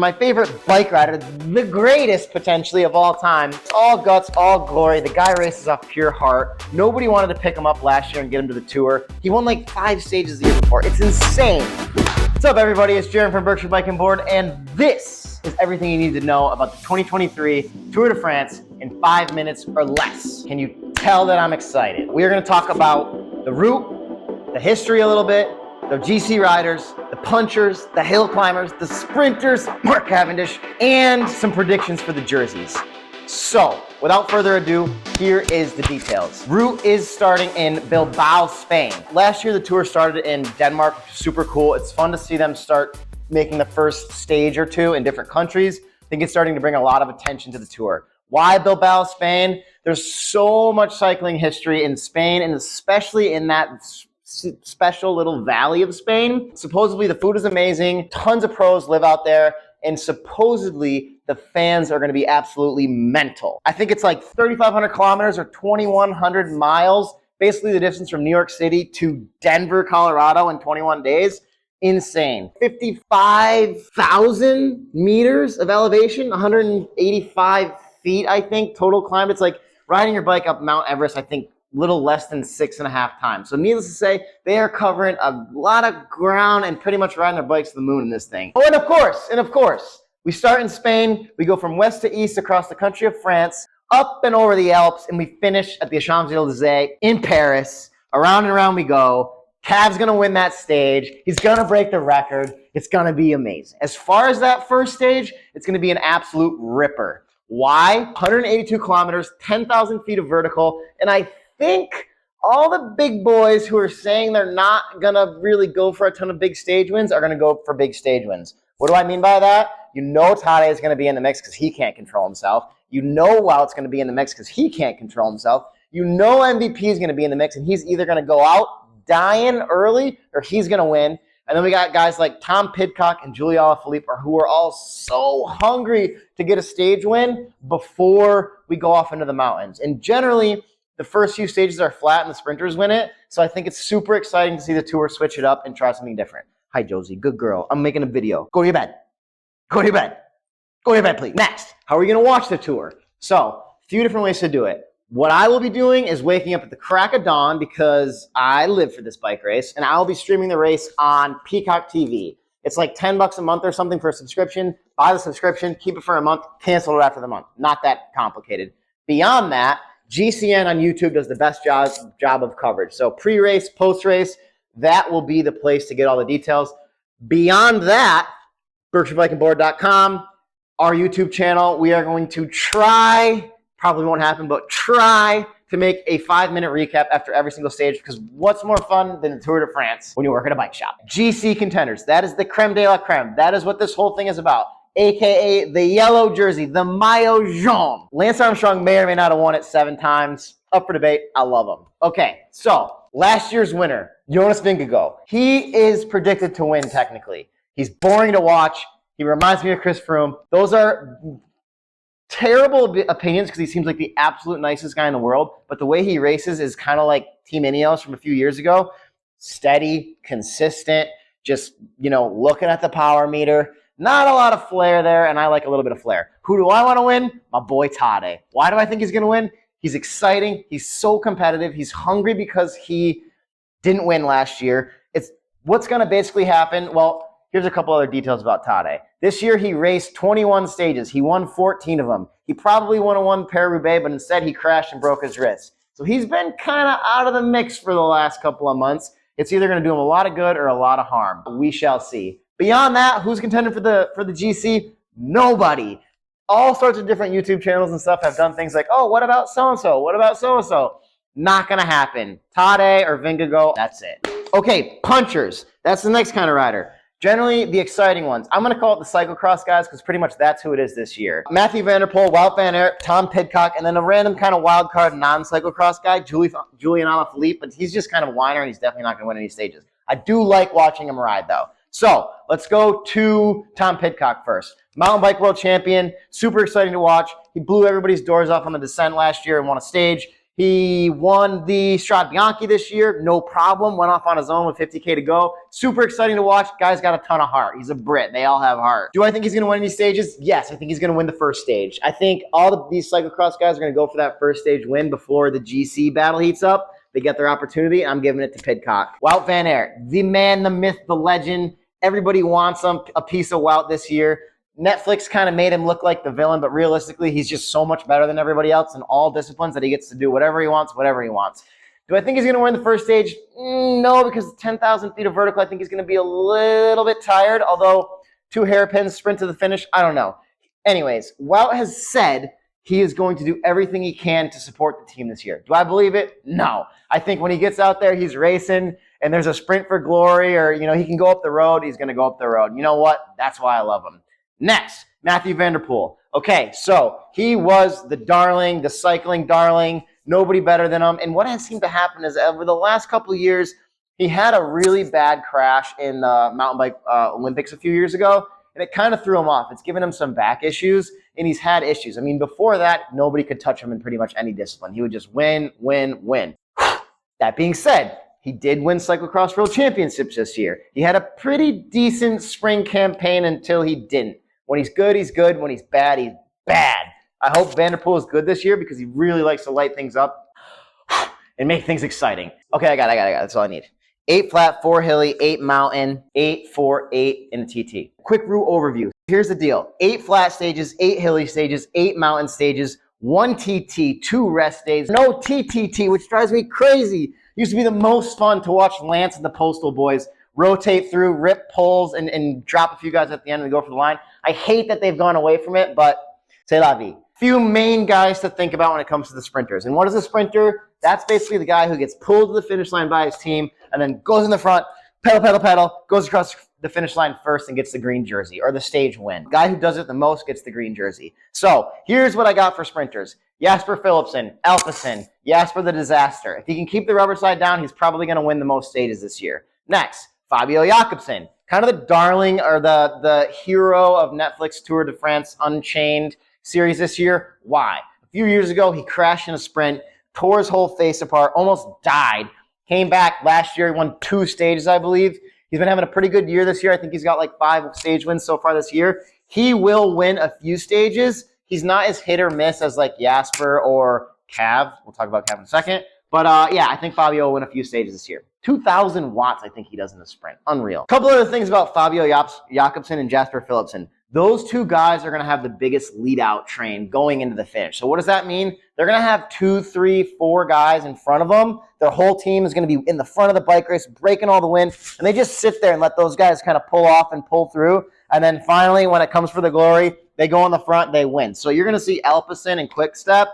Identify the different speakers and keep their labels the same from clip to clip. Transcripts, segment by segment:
Speaker 1: My favorite bike rider, the greatest potentially of all time. It's all guts, all glory. The guy races off pure heart. Nobody wanted to pick him up last year and get him to the tour. He won like 5 stages the year before. It's insane. What's up, everybody? It's Jaryn from Berkshire Bike and Board, and this is everything you need to know about the 2023 Tour de France in 5 minutes or less. Can you tell that I'm excited? We are going to talk about the route, the history a little bit, the GC riders, the punchers, the hill climbers, the sprinters, Mark Cavendish, and some predictions for the jerseys. So, without further ado, here is the details. Route is starting in Bilbao, Spain. Last year, the tour started in Denmark, which is super cool. It's fun to see them start making the first stage or two in different countries. I think it's starting to bring a lot of attention to the tour. Why Bilbao, Spain? There's so much cycling history in Spain, and especially in that special little valley of Spain. Supposedly the food is amazing, tons of pros live out there, and supposedly the fans are going to be absolutely mental. I think it's like 3,500 kilometers or 2,100 miles, basically the distance from New York City to Denver, Colorado in 21 days. Insane. 55,000 meters of elevation, 185 feet, I think, total climb. It's like riding your bike up Mount Everest, I think, little less than 6.5 times. So needless to say, they are covering a lot of ground and pretty much riding their bikes to the moon in this thing. Oh, and of course, we start in Spain, we go from west to east across the country of France, up and over the Alps, and we finish at the Champs-Élysées in Paris. Around and around we go. Cav's gonna win that stage. He's gonna break the record. It's gonna be amazing. As far as that first stage, it's gonna be an absolute ripper. Why? 182 kilometers, 10,000 feet of vertical, and I think all the big boys who are saying they're not gonna really go for a ton of big stage wins are gonna go for big stage wins. What do I mean by that? You know Tadej is gonna be in the mix because he can't control himself. You know Wout's gonna be in the mix because he can't control himself. You know MVP is gonna be in the mix and he's either gonna go out dying early or he's gonna win. And then we got guys like Tom Pidcock and Julia Alaphilippe who are all so hungry to get a stage win before we go off into the mountains. And generally, the first few stages are flat and the sprinters win it. So I think it's super exciting to see the tour switch it up and try something different. Hi, Josie. Good girl. I'm making a video. Go to your bed. Go to your bed. Go to your bed, please. Next, how are we going to watch the tour? So, a few different ways to do it. What I will be doing is waking up at the crack of dawn because I live for this bike race, and I'll be streaming the race on Peacock TV. It's like $10 a month or something for a subscription. Buy the subscription, keep it for a month, cancel it after the month. Not that complicated. Beyond that, GCN on YouTube does the best job of coverage. So pre-race, post-race, that will be the place to get all the details. Beyond that, BerkshireBikeandBoard.com, our YouTube channel, we are going to try, probably won't happen, but try to make a 5-minute recap after every single stage, because what's more fun than the Tour de France when you work at a bike shop? GC contenders, that is the creme de la creme. That is what this whole thing is about. AKA the yellow jersey, the maillot jaune. Lance Armstrong may or may not have won it 7 times. Up for debate. I love him. Okay, so last year's winner, Jonas Vingegaard. He is predicted to win technically. He's boring to watch. He reminds me of Chris Froome. Those are terrible opinions because he seems like the absolute nicest guy in the world, but the way he races is kind of like Team Ineos from a few years ago. Steady, consistent, just, looking at the power meter. Not a lot of flair there, and I like a little bit of flair. Who do I want to win? My boy Tadej. Why do I think he's going to win? He's exciting. He's so competitive. He's hungry because he didn't win last year. It's what's going to basically happen. Well, here's a couple other details about Tadej. This year, he raced 21 stages. He won 14 of them. He probably would have won Paris-Roubaix, but instead he crashed and broke his wrist. So he's been kind of out of the mix for the last couple of months. It's either going to do him a lot of good or a lot of harm. We shall see. Beyond that, who's contending for the GC? Nobody. All sorts of different YouTube channels and stuff have done things like, oh, what about so-and-so? What about so-and-so? Not going to happen. Tadej or Vingegaard, that's it. Okay, punchers. That's the next kind of rider. Generally, the exciting ones. I'm going to call it the cyclocross guys because pretty much that's who it is this year. Mathieu van der Poel, Wout van Aert, Tom Pidcock, and then a random kind of wild card non-cyclocross guy, Julian Alaphilippe, but he's just kind of a whiner and he's definitely not going to win any stages. I do like watching him ride, though. So let's go to Tom Pidcock first. Mountain bike world champion, super exciting to watch. He blew everybody's doors off on the descent last year and won a stage. He won the Strade Bianche this year, no problem. Went off on his own with 50K to go. Super exciting to watch. Guy's got a ton of heart. He's a Brit. They all have heart. Do I think he's going to win any stages? Yes, I think he's going to win the first stage. I think all of these cyclocross guys are going to go for that first stage win before the GC battle heats up. They get their opportunity. I'm giving it to Pidcock. Wout van Aert, the man, the myth, the legend. Everybody wants him, a piece of Wout this year. Netflix kind of made him look like the villain, but realistically, he's just so much better than everybody else in all disciplines that he gets to do whatever he wants, whatever he wants. Do I think he's going to win the first stage? No, because 10,000 feet of vertical, I think he's going to be a little bit tired, although 2 hairpins sprint to the finish, I don't know. Anyways, Wout has said he is going to do everything he can to support the team this year. Do I believe it? No. I think when he gets out there, he's racing, and there's a sprint for glory, or, he can go up the road, he's going to go up the road. You know what? That's why I love him. Next, Matthew van der Poel. Okay, so he was the darling, the cycling darling, nobody better than him. And what has seemed to happen is over the last couple of years, he had a really bad crash in the mountain bike Olympics a few years ago, and it kind of threw him off. It's given him some back issues, and he's had issues. I mean, before that, nobody could touch him in pretty much any discipline. He would just win, win, win. That being said, he did win Cyclocross World Championships this year. He had a pretty decent spring campaign until he didn't. When he's good, he's good. When he's bad, he's bad. I hope Van der Poel is good this year because he really likes to light things up and make things exciting. Okay, I got it. That's all I need. 8 flat, 4 hilly, 8 mountain, 8, 4, 8 in the TT. Quick route overview. Here's the deal. 8 flat stages, 8 hilly stages, 8 mountain stages, 1 TT, 2 rest days, no TTT, which drives me crazy. Used to be the most fun to watch Lance and the Postal Boys rotate through, rip poles, and drop a few guys at the end and go for the line. I hate that they've gone away from it, but c'est la vie. Few main guys to think about when it comes to the sprinters. And what is a sprinter? That's basically the guy who gets pulled to the finish line by his team and then goes in the front, pedal, goes across the finish line first and gets the green jersey or the stage win. Guy who does it the most gets the green jersey. So here's what I got for sprinters. Jasper Philipsen, Alpecin, Jasper the Disaster. If he can keep the rubber side down, he's probably going to win the most stages this year. Next, Fabio Jakobsen, kind of the darling or the hero of Netflix Tour de France Unchained series this year. Why? A few years ago, he crashed in a sprint, tore his whole face apart, almost died. Came back last year, he won 2 stages, I believe. He's been having a pretty good year this year. I think he's got like 5 stage wins so far this year. He will win a few stages. He's not as hit or miss as like Jasper or Cav. We'll talk about Cav in a second. But yeah, I think Fabio will win a few stages this year. 2,000 watts I think he does in the sprint. Unreal. A couple other things about Fabio Jakobsen and Jasper Philipsen. Those 2 guys are going to have the biggest lead-out train going into the finish. So what does that mean? They're going to have 2, 3, 4 guys in front of them. Their whole team is going to be in the front of the bike race, breaking all the wind, and they just sit there and let those guys kind of pull off and pull through. And then finally, when it comes for the glory, they go in the front, they win. So you're going to see Alpecin and Quickstep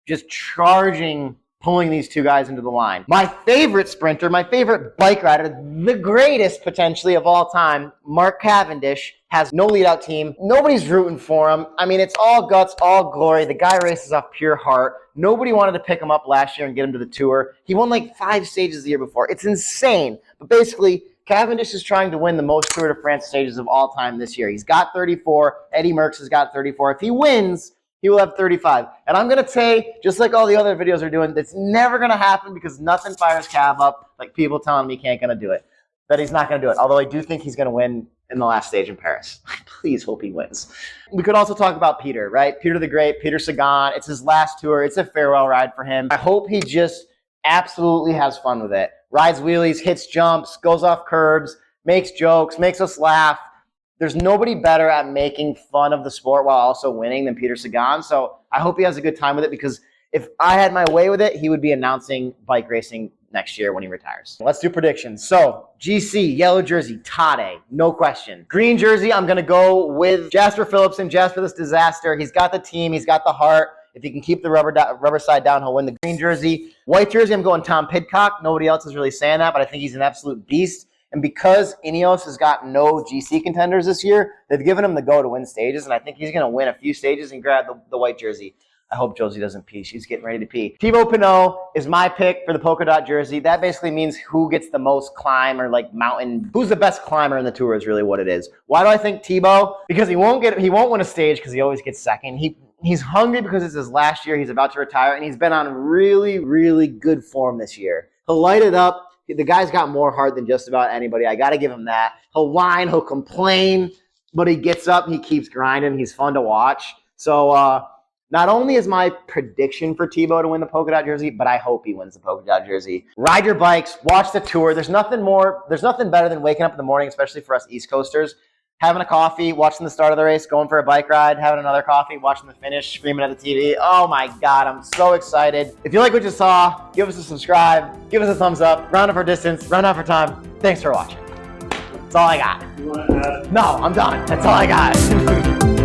Speaker 1: just charging, pulling these 2 guys into the line. My favorite sprinter, my favorite bike rider, the greatest potentially of all time, Mark Cavendish, has no lead-out team. Nobody's rooting for him. I mean, it's all guts, all glory. The guy races off pure heart. Nobody wanted to pick him up last year and get him to the Tour. He won like 5 stages the year before. It's insane. But basically, Cavendish is trying to win the most Tour de France stages of all time this year. He's got 34. Eddie Merckx has got 34. If he wins, he will have 35. And I'm going to say, just like all the other videos are doing, that's never going to happen because nothing fires Cav up like people telling me he can't going to do it. That he's not going to do it. Although I do think he's going to win in the last stage in Paris. Please hope he wins. We could also talk about Peter, right? Peter the Great, Peter Sagan. It's his last tour. It's a farewell ride for him. I hope he just absolutely has fun with it. Rides wheelies, hits jumps, goes off curbs, makes jokes, makes us laugh. There's nobody better at making fun of the sport while also winning than Peter Sagan. So I hope he has a good time with it because if I had my way with it, he would be announcing bike racing next year when he retires. Let's do predictions. So GC, yellow jersey, Tade, no question. Green jersey, I'm going to go with Jasper Philipsen, Jasper this disaster. He's got the team. He's got the heart. If he can keep the rubber side down, he'll win the green jersey. White jersey, I'm going Tom Pidcock. Nobody else is really saying that, but I think he's an absolute beast. And because Ineos has got no GC contenders this year, they've given him the go to win stages, and I think he's going to win a few stages and grab the white jersey. I hope Josie doesn't pee. She's getting ready to pee. Thibaut Pinot is my pick for the polka dot jersey. That basically means who gets the most climb or like mountain. Who's the best climber in the Tour is really what it is. Why do I think Thibaut? Because he won't win a stage because he always gets second. He's hungry because it's his last year. He's about to retire, and he's been on really, really good form this year. He'll light it up. The guy's got more heart than just about anybody. I got to give him that. He'll whine, he'll complain, but he gets up and he keeps grinding. He's fun to watch. So not only is my prediction for Tebow to win the polka dot jersey, but I hope he wins the polka dot jersey. Ride your bikes, watch the tour. There's nothing better than waking up in the morning, especially for us East Coasters, having a coffee, watching the start of the race, going for a bike ride, having another coffee, watching the finish, screaming at the TV. Oh my God, I'm so excited. If you like what you saw, give us a subscribe, give us a thumbs up, round up for distance, round up for time. Thanks for watching. That's all I got.
Speaker 2: You want to add?
Speaker 1: No, I'm done. That's all I got.